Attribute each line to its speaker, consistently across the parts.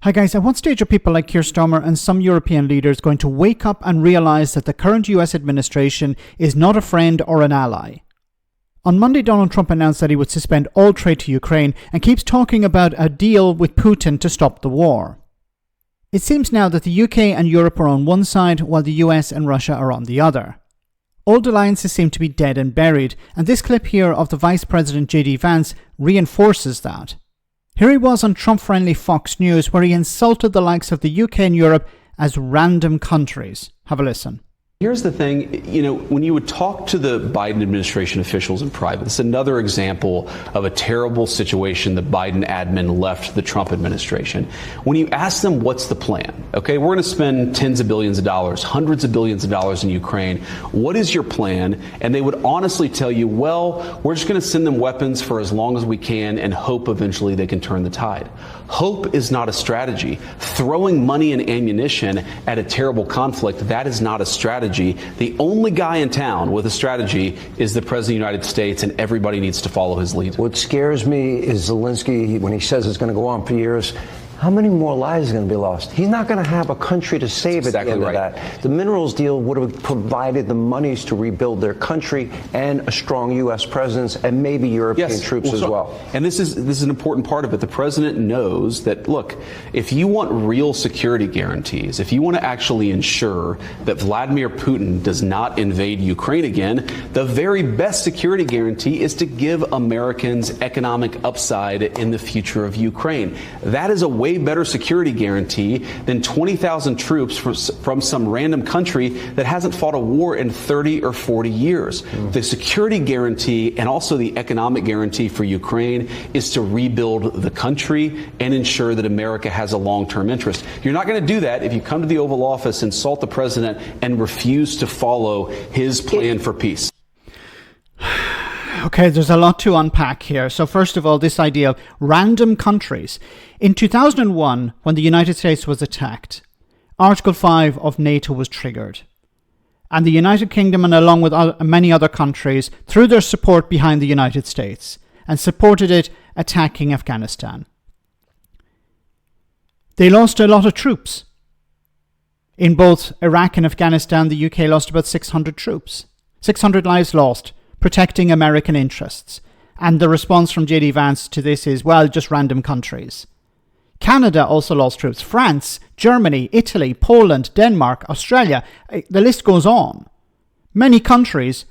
Speaker 1: Hi guys, at what stage are people like Keir Starmer and some European leaders going to wake up and realise that the current US administration is not a friend or an ally? On Monday, Donald Trump announced that he would suspend all trade to Ukraine and keeps talking about a deal with Putin to stop the war. It seems now that the UK and Europe are on one side while the US and Russia are on the other. Old alliances seem to be dead and buried, and this clip here of the Vice President Vance reinforces that. Here he was on Trump-friendly Fox News where he insulted the likes of the UK and Europe as random countries. Have a listen.
Speaker 2: Here's the thing, when you would talk to the Biden administration officials in private, it's another example of a terrible situation the Biden admin left the Trump administration. When you ask them what's the plan, okay, we're going to spend tens of billions of dollars, hundreds of billions of dollars in Ukraine. What is your plan? And they would honestly tell you, well, we're just going to send them weapons for as long as we can and hope eventually they can turn the tide. Hope is not a strategy. Throwing money and ammunition at a terrible conflict, that is not a strategy. The only guy in town with a strategy is the President of the United States, and everybody needs to follow his lead.
Speaker 3: What scares me is Zelensky, when he says it's going to go on for years, how many more lives are going to be lost? He's not going to have a country to save at the end of that. The minerals deal would have provided the monies to rebuild their country and a strong U.S. presence and maybe European troops as well.
Speaker 2: And this is an important part of it. The president knows that, look, if you want real security guarantees, if you want to actually ensure that Vladimir Putin does not invade Ukraine again, the very best security guarantee is to give Americans economic upside in the future of Ukraine. That is a way better security guarantee than 20,000 troops from some random country that hasn't fought a war in 30 or 40 years. The security guarantee and also the economic guarantee for Ukraine is to rebuild the country and ensure that America has a long-term interest. You're not going to do that if you come to the Oval Office, insult the president, and refuse to follow his plan for peace.
Speaker 1: Okay, there's a lot to unpack here. So first of all, this idea of random countries. In 2001, when the United States was attacked, Article 5 of NATO was triggered. And the United Kingdom, and along with many other countries, threw their support behind the United States and supported it attacking Afghanistan. They lost a lot of troops. In both Iraq and Afghanistan, the UK lost about 600 troops. 600 lives lost, protecting American interests. And the response from Vance to this is, well, just random countries. Canada also lost troops. France, Germany, Italy, Poland, Denmark, Australia. The list goes on. Many countries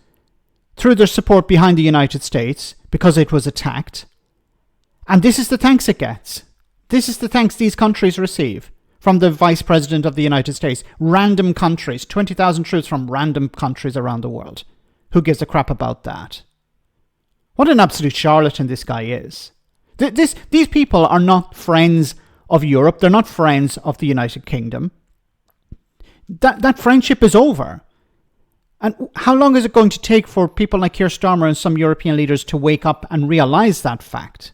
Speaker 1: threw their support behind the United States because it was attacked. And this is the thanks it gets. This is the thanks these countries receive from the Vice President of the United States. Random countries, 20,000 troops from random countries around the world. Who gives a crap about that? What an absolute charlatan this guy is. These people are not friends of Europe. They're not friends of the United Kingdom. That friendship is over. And how long is it going to take for people like Keir Starmer and some European leaders to wake up and realise that fact?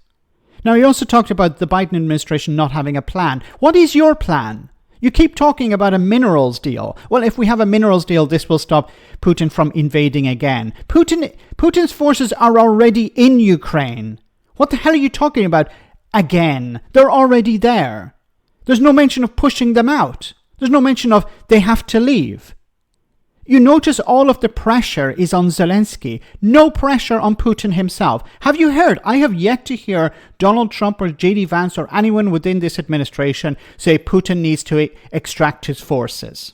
Speaker 1: Now, he also talked about the Biden administration not having a plan. What is your plan? You keep talking about a minerals deal. Well, if we have a minerals deal, this will stop Putin from invading again. Putin's forces are already in Ukraine. What the hell are you talking about again? They're already there. There's no mention of pushing them out. There's no mention of they have to leave. You notice all of the pressure is on Zelensky. No pressure on Putin himself. Have you heard? I have yet to hear Donald Trump or Vance or anyone within this administration say Putin needs to extract his forces.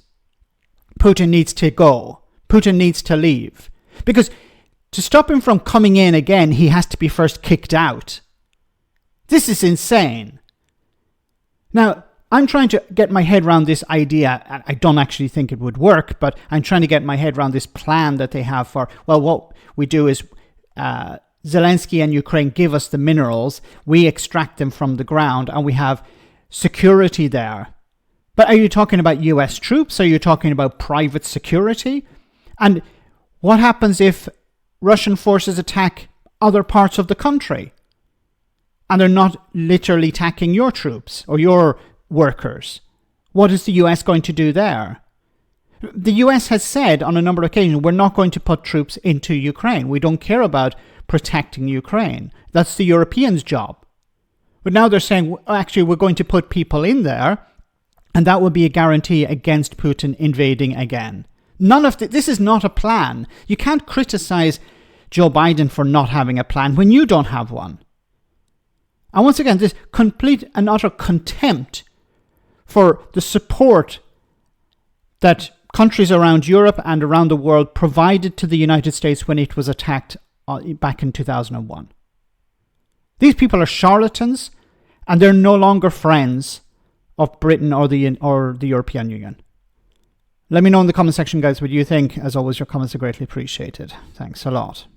Speaker 1: Putin needs to go. Putin needs to leave. Because to stop him from coming in again, he has to be first kicked out. This is insane. Now, I'm trying to get my head around this idea. I don't actually think it would work, but I'm trying to get my head around this plan that they have for, well, what we do is Zelensky and Ukraine give us the minerals, we extract them from the ground, and we have security there. But are you talking about US troops? Are you talking about private security? And what happens if Russian forces attack other parts of the country and they're not literally attacking your troops or your workers? What is the US going to do there? The US has said on a number of occasions, we're not going to put troops into Ukraine. We don't care about protecting Ukraine. That's the Europeans' job. But now they're saying, actually, we're going to put people in there, and that would be a guarantee against Putin invading again. None of this is not a plan. You can't criticize Joe Biden for not having a plan when you don't have one. And once again, this complete and utter contempt for the support that countries around Europe and around the world provided to the United States when it was attacked back in 2001. These people are charlatans, and they're no longer friends of Britain or the European Union. Let me know in the comment section, guys, what you think. As always, your comments are greatly appreciated. Thanks a lot.